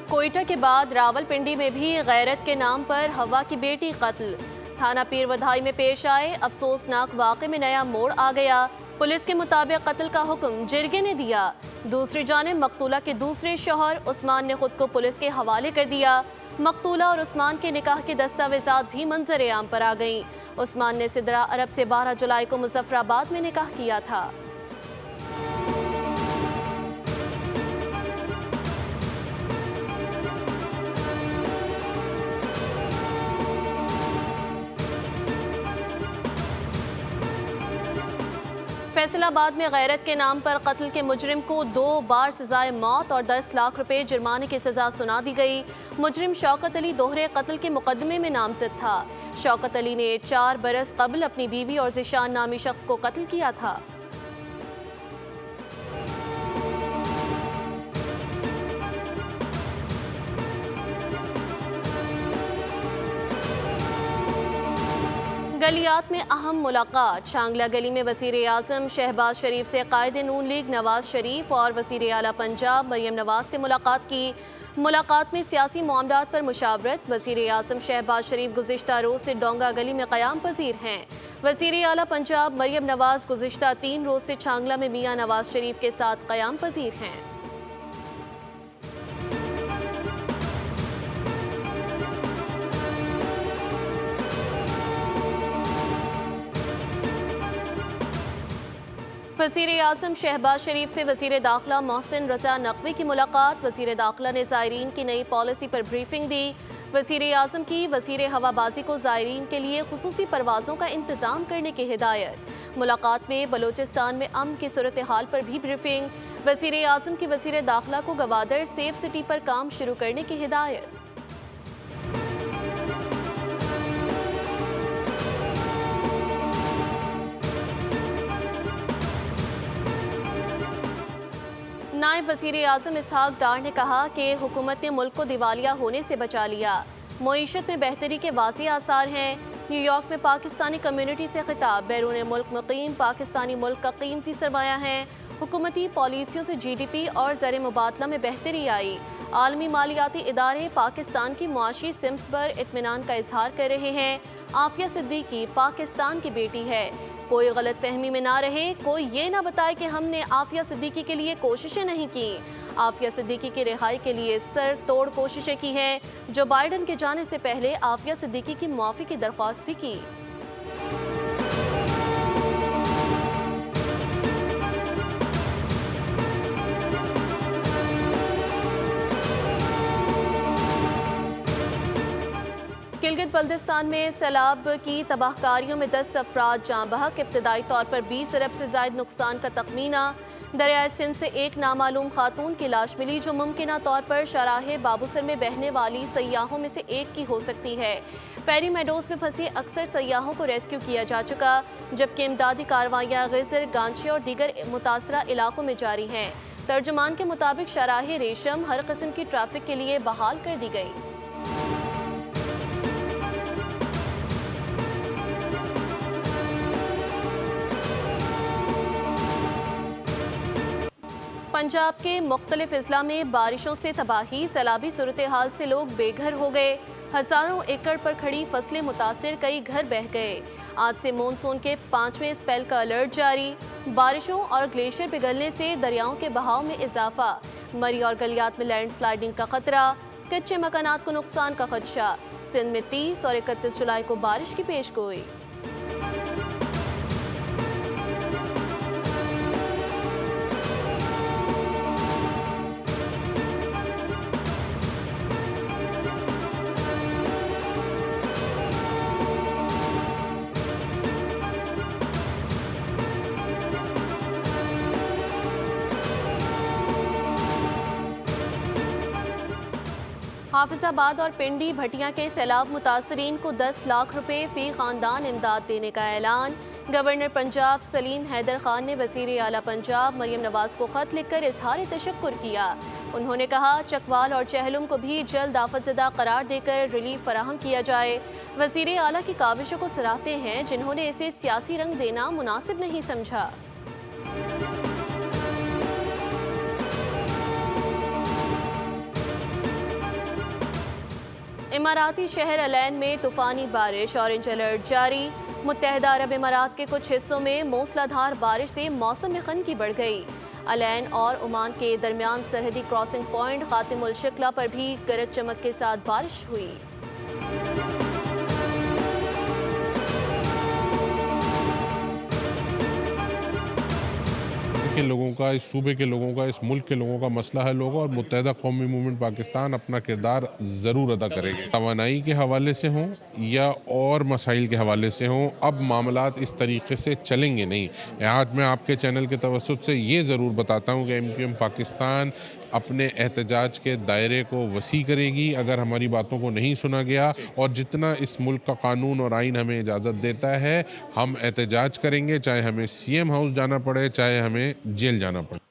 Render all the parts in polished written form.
कोयटा के बाद रावलपिंडी में भी गैरत के नाम पर हवा की बेटी कत्ल। थाना पीर वधाई में पेश आए अफसोसनाक वाक़े में नया मोड़ आ गया। पुलिस के मुताबिक कत्ल का हुक्म जिरगे ने दिया। दूसरी जानिब मकतूला के दूसरे शौहर उस्मान ने खुद को पुलिस के हवाले कर दिया। मकतूला और उस्मान के निकाह के दस्तावेजात भी मंजर आम पर आ गईं। उस्मान ने सिदरा अरब से 12 जुलाई को मुजफ्फराबाद में निकाह किया था। फैसलाबाद में गैरत के नाम पर कत्ल के मुजरिम को 2 बार सजाए मौत और 10 लाख रुपए जुर्माने की सजा सुना दी गई। मुजरिम शौकत अली दोहरे कत्ल के मुकदमे में नामजद था। शौकत अली ने 4 बरस कबल अपनी बीवी और ज़िशान नामी शख्स को कत्ल किया था। गलियात में अहम मुलाकात। शांगला गली में वज़ीर-ए-आज़म शहबाज शरीफ से कायदे नून लीग नवाज शरीफ और वज़ीर आला पंजाब मरियम नवाज से मुलाकात की। मुलाकात में सियासी मामलात पर मुशावरत। वज़ीर-ए-आज़म शहबाज शरीफ गुज़िश्ता रोज़ से डोंगा गली में क़याम पज़ीर हैं। वज़ीर आला पंजाब मरियम नवाज गुज़िश्ता 3 रोज़ से छांगला में मियाँ नवाज शरीफ के साथ क़याम पज़ीर हैं। वज़ीर-ए-आज़म शहबाज शरीफ से वज़ीर दाखिला मोहसिन रज़ा नकवी की मुलाकात। वज़ीर दाखिला ने ज़ायरीन की नई पॉलिसी पर ब्रीफिंग दी। वज़ीर-ए-आज़म की वज़ीर हवाबाजी को ज़ायरीन के लिए खुसूसी परवाज़ों का इंतज़ाम करने की हिदायत। मुलाकात में बलोचिस्तान में अमन की सूरत हाल पर भी ब्रीफिंग। वज़ीर-ए-आज़म की वज़ीर दाखिला को गवादर सेफ सिटी पर काम शुरू करने की हिदायत। नायब वज़ीर-ए-आज़म इसहाक डार ने कहा कि हुकूमत ने मुल्क को दिवालिया होने से बचा लिया। मईशत में बेहतरी के वाज़ेह आसार हैं। न्यूयॉर्क में पाकिस्तानी कम्युनिटी से खिताब। बैरून मुल्क मुकीम पाकिस्तानी मुल्क का कीमती सरमाया है। हुकूमती पॉलिसियों से GDP और ज़र मुबादला में बेहतरी आई। आलमी मालियाती इदारे पाकिस्तान की मुआशी सिमत पर इत्मीनान का इजहार कर रहे हैं। आफिया सिद्दीकी पाकिस्तान की बेटी है। कोई गलत फहमी में ना रहे, कोई ये ना बताए कि हमने आफिया सिद्दीकी के लिए कोशिशें नहीं की। आफिया सिद्दीकी की रिहाई के लिए सर तोड़ कोशिशें की हैं। जो बाइडन के जाने से पहले आफिया सिद्दीकी की मुआफ़ी की दरख्वास्त भी की। गिलगित बल्दिस्तान में सैलाब की तबाहकारियों में 10 अफराद जाँ बहक। इब्तदाई तौर पर 20 अरब से ज़ायद नुकसान का तखमीना। दरियाए सिंध से एक नामालूम खातून की लाश मिली जो मुमकिना तौर पर शराहे बाबूसर में बहने वाली सयाहों में से एक की हो सकती है। फेरी मेडोज में फंसे अक्सर सयाहों को रेस्क्यू किया जा चुका, जबकि इमदादी कार्रवाइयाँ गिजर, गांचे और दीगर मुतासरा इलाकों में जारी हैं। तर्जुमान के मुताबिक शराहे रेशम हर किस्म की ट्रैफिक के लिए बहाल कर दी गई। पंजाब के मुख्तलिफ अजला में बारिशों से तबाही। सैलाबी सूरत हाल से लोग बेघर हो गए। हज़ारों एकड़ पर खड़ी फसलें मुतासिर, कई घर बह गए। आज से मानसून के 5वें स्पेल का अलर्ट जारी। बारिशों और ग्लेशियर पिघलने से दरियाओं के बहाव में इजाफा। मरी और गलियात में लैंडस्लाइडिंग का खतरा। कच्चे मकानात को नुकसान का खदशा। सिंध में 30 और 31 जुलाई को बारिश की पेशगोई। हाफिजाबाद और पिंडी भटिया के सैलाब मुतासरीन को 10 लाख रुपए फी खानदान इमदाद देने का ऐलान। गवर्नर पंजाब सलीम हैदर खान ने वज़ीर आला पंजाब मरियम नवाज को खत लिखकर इजहार तशक्कुर किया। उन्होंने कहा चकवाल और चहलुम को भी जल्द आफतज़दा करार देकर रिलीफ फराहम किया जाए। वज़ीर आला की काविशों को सराहते हैं जिन्होंने इसे सियासी रंग देना मुनासिब नहीं समझा। इमाराती शहर अलैन में तूफानी बारिश, ऑरेंज अलर्ट जारी। मुत्तहदा अरब इमारात के कुछ हिस्सों में मूसलाधार बारिश से मौसम में खनकी बढ़ गई। अलैन और ओमान के दरमियान सरहदी क्रॉसिंग पॉइंट खातिम उल शिकला पर भी गरज चमक के साथ बारिश हुई। के लोगों का, इस सूबे के लोगों का, इस मुल्क के लोगों का मसला हल होगा और मुत्तहदा कौमी मूवमेंट पाकिस्तान अपना किरदार ज़रूर अदा करेगी। तवानाई के हवाले से हों या और मसाइल के हवाले से हों, अब मामलात इस तरीके से चलेंगे नहीं। आज मैं आपके चैनल के तवस्सुत से ये ज़रूर बताता हूँ कि MQM पाकिस्तान अपने एहतजाज के दायरे को वसी करेगी अगर हमारी बातों को नहीं सुना गया, और जितना इस मुल्क का कानून और आइन हमें इजाज़त देता है हम एहतजाज करेंगे, चाहे हमें CM हाउस जाना पड़े, चाहे हमें जेल जाना पड़े।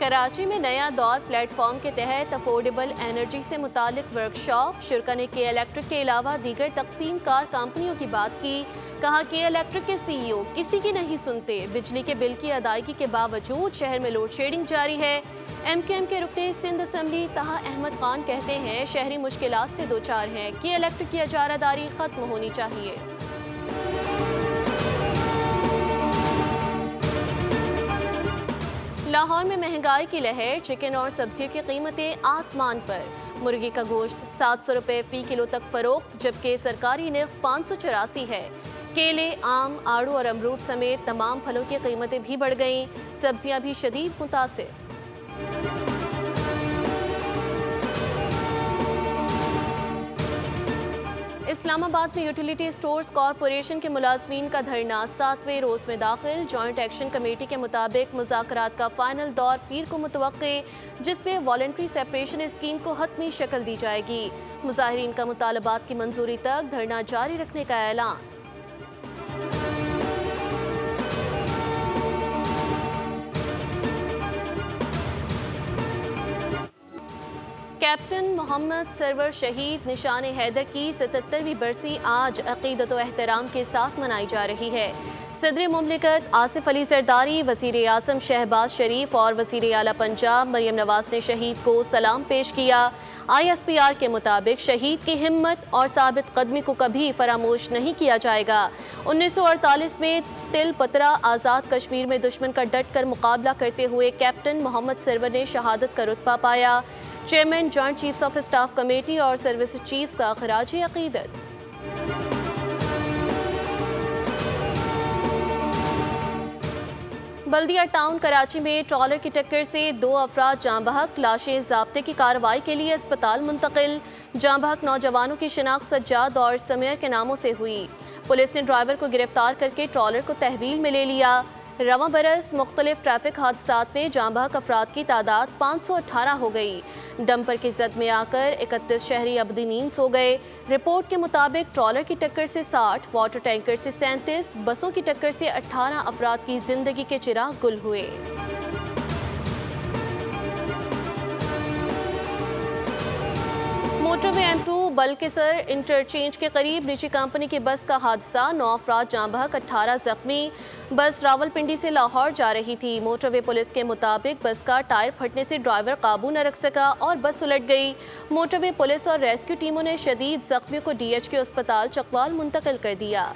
कराची में नया दौर प्लेटफॉर्म के तहत अफोर्डेबल एनर्जी से मुतालिक वर्कशॉप। शुरा ने के इलेक्ट्रिक के अलावा दीगर तकसीम कार कंपनियों की बात की। कहा कि इलेक्ट्रिक के CEO किसी की नहीं सुनते। बिजली के बिल की अदायगी के बावजूद शहर में लोड शेडिंग जारी है। MQM के रुकने सिंध असम्बली ताहा अहमद खान कहते हैं शहरी मुश्किलात से दो चार हैं कि इलेक्ट्रिक की इजारादारी खत्म होनी चाहिए। लाहौर में महंगाई की लहर, चिकन और सब्जियों की कीमतें आसमान पर। मुर्गी का गोश्त 700 रुपये फ़ी किलो तक फरोख्त, जबकि सरकारी निर्ख 584 है। केले, आम, आड़ू और अमरूद समेत तमाम फलों की कीमतें भी बढ़ गईं। सब्जियां भी शदीद मुतासिर। इस्लामाबाद में यूटिलिटी स्टोर्स कॉरपोरेशन के मुलाजमीन का धरना 7वें रोज में दाखिल। जॉइंट एक्शन कमेटी के मुताबिक मुज़ाकरात का फाइनल दौर पीर को मुतवक्के, जिसमें वॉलंटरी सेपरेशन स्कीम को हतमी शक्ल दी जाएगी। मुजाहिरीन का मुतालबात की मंजूरी तक धरना जारी रखने का ऐलान। कैप्टन मोहम्मद सरवर शहीद निशान हैदर की 77वीं बरसी आज अकीदत व एहतराम के साथ मनाई जा रही है। सदर मुमलिकत आसिफ अली जरदारी, वज़ीर आज़म शहबाज शरीफ और वज़ीर आला पंजाब मरियम नवाज ने शहीद को सलाम पेश किया। ISPR के मुताबिक शहीद की हिम्मत और साबित कदमी को कभी फरामोश नहीं किया जाएगा। 1948 में तिल पतरा आज़ाद कश्मीर में दुश्मन का डट कर मुकाबला करते हुए कैप्टन मोहम्मद सरवर ने शहादत का रुतबा पाया। Chairman joint chiefs of staff committee और सर्विस चीफ्स का खराज अकीदत। बल्दिया टाउन कराची में ट्रॉलर की टक्कर से 2 अफराद जाँ बहक, लाशें ज़ाब्ते की कार्रवाई के लिए अस्पताल मुंतकिल। जाँ बहक नौजवानों की शिनाख्त सज्जाद और समीर के नामों से हुई। पुलिस ने ड्राइवर को गिरफ्तार करके ट्रॉलर को तहवील में ले लिया। रवां बरस मुख्तलिफ ट्रैफिक हादसात में जाँ बहक अफराद की तादाद 518 हो गई। डंपर की जद में आकर 31 शहरी अबदी नींद सो गए। रिपोर्ट के मुताबिक ट्रॉलर की टक्कर से 60, वाटर टैंकर से 37, बसों की टक्कर से 18 अफराद की जिंदगी के चिराग गुल हुए। मोटरवे M2 बलकेसर इंटरचेंज के करीब निजी कंपनी की बस का हादसा, 9 अफराद जाँ बहक, 18 जख्मी। बस रावलपिंडी से लाहौर जा रही थी। मोटरवे पुलिस के मुताबिक बस का टायर फटने से ड्राइवर काबू न रख सका और बस उलट गई। मोटरवे पुलिस और रेस्क्यू टीमों ने शदीद जख्मियों को DHQ अस्पताल चकवाल मुंतकिल कर दिया।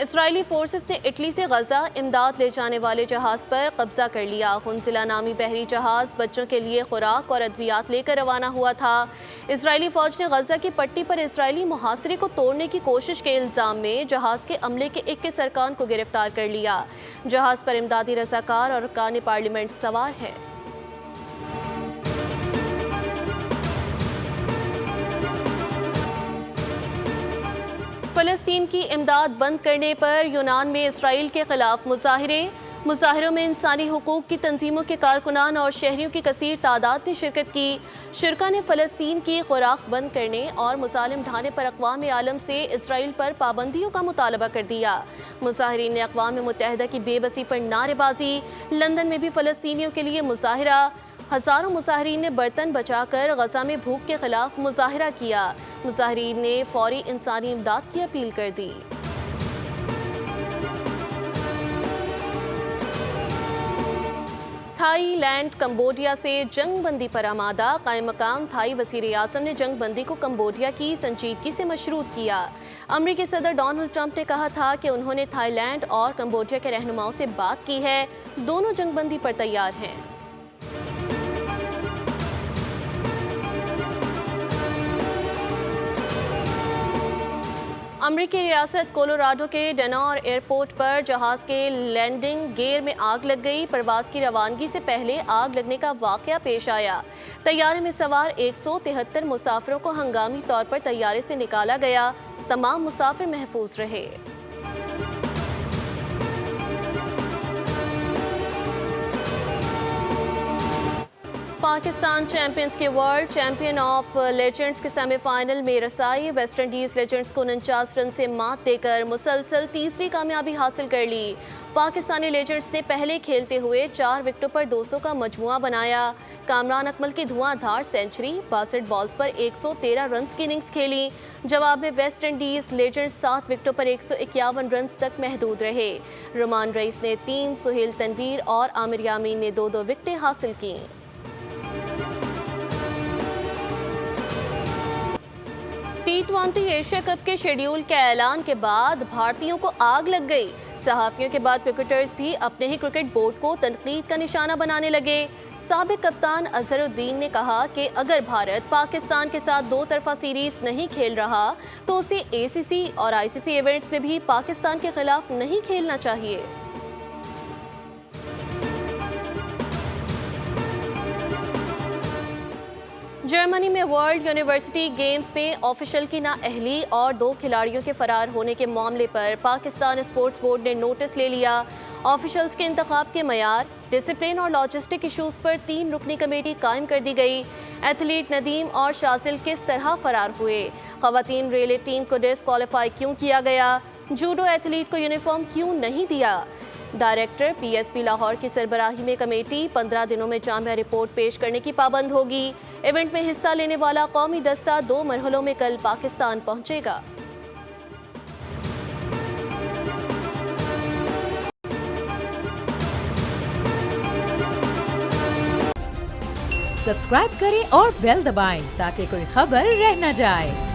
इसराइली फोर्सेस ने इटली से गजा इमदाद ले जाने वाले जहाज पर कब्जा कर लिया। हुनजिला नामी बहरी जहाज बच्चों के लिए खुराक और अद्वियात लेकर रवाना हुआ था। इसराइली फौज ने गजा की पट्टी पर इसराइली मुहासरे को तोड़ने की कोशिश के इल्जाम में जहाज के अमले के 21 अरकान को गिरफ्तार कर लिया। जहाज पर इमदादी रज़ाकार और अरकान पार्लियामेंट सवार है। फ़लस्तीन की इमदाद बंद करने पर यूनान में इसराइल के खिलाफ मुजाहिरों में इंसानी हुकूक की तंजीमों के कारकुनान और शहरियों की कसीर तादाद ने शिरकत की। शुरका ने फ़लस्तीन की खुराक बंद करने और मुसालिम ढाने पर अक़वाम आलम से इसराइल पर पाबंदियों का मुतालबा कर दिया। मुजाहिरीन ने अक़वाम मुत्तहिदा की बेबसी पर नारेबाजी। लंदन में भी फ़लस्तीनियों के लिए मुजाहिरा। हज़ारों मुजाहिरीन ने बर्तन बचाकर गजा में भूख के खिलाफ मुजाहिरा किया। मुजाहिरीन ने फौरी इंसानी इमदाद की अपील कर दी। थाईलैंड कंबोडिया से जंग बंदी पर आमादा। कायम मकाम थाई वज़ीर आज़म ने जंग बंदी को कंबोडिया की संजीदगी से मशरूत किया। अमरीकी सदर डोनाल्ड ट्रंप ने कहा था कि उन्होंने थाईलैंड और कंबोडिया के रहनुमाओं से बात की है, दोनों जंग बंदी पर तैयार हैं। अमरीकी रियासत कोलोराडो के डेनॉर एयरपोर्ट पर जहाज के लैंडिंग गियर में आग लग गई। परवाज की रवानगी से पहले आग लगने का वाकया पेश आया। तैयारे में सवार 173 मुसाफिरों को हंगामी तौर पर तैयारे से निकाला गया। तमाम मुसाफिर महफूज रहे। पाकिस्तान चैंपियंस के वर्ल्ड चैंपियन ऑफ लेजेंड्स के सेमीफाइनल में रसाई। वेस्ट इंडीज लेजेंड्स को 49 रन से मात देकर मुसलसल तीसरी कामयाबी हासिल कर ली। पाकिस्तानी लेजेंड्स ने पहले खेलते हुए 4 विकेटों पर 200 का मजमुआ बनाया। कामरान अकमल की धुआंधार सेंचुरी, 62 बॉल्स पर 113 रन की इनिंग्स खेली। जवाब में वेस्ट इंडीज लेजेंड्स 7 विकेटों पर 151 रन तक महदूद रहे। रुमान रईस ने 3, सुहेल तनवीर और आमिर यामीन ने 2-2 विकेटें हासिल की। T20 एशिया कप के शेड्यूल के ऐलान के बाद भारतीयों को आग लग गई। सहाफियों के बाद क्रिकेटर्स भी अपने ही क्रिकेट बोर्ड को तनकीद का निशाना बनाने लगे। साबिक कप्तान अजहरुद्दीन ने कहा कि अगर भारत पाकिस्तान के साथ 2 तरफा सीरीज नहीं खेल रहा तो उसे ACC और ICC इवेंट्स में भी पाकिस्तान के खिलाफ नहीं खेलना चाहिए। जर्मनी में वर्ल्ड यूनिवर्सिटी गेम्स में ऑफिशियल की नाअहली और 2 खिलाड़ियों के फरार होने के मामले पर पाकिस्तान स्पोर्ट्स बोर्ड ने नोटिस ले लिया। ऑफिशियल्स के इंतखाब के मयार, डिसिप्लिन और लॉजिस्टिक इशूज पर 3 रुकनी कमेटी कायम कर दी गई। एथलीट नदीम और शाजिल किस तरह फरार हुए? खवातीन रिले टीम को डिस्क्वालीफाई क्यों किया गया? जूडो एथलीट को यूनिफॉर्म क्यों नहीं दिया? डायरेक्टर PSP लाहौर की सरबराही में कमेटी 15 दिनों में जामिया रिपोर्ट पेश करने की पाबंद होगी। इवेंट में हिस्सा लेने वाला कौमी दस्ता 2 मरहलों में कल पाकिस्तान पहुंचेगा। सब्सक्राइब करें और बेल दबाएं ताकि कोई खबर रह न जाए।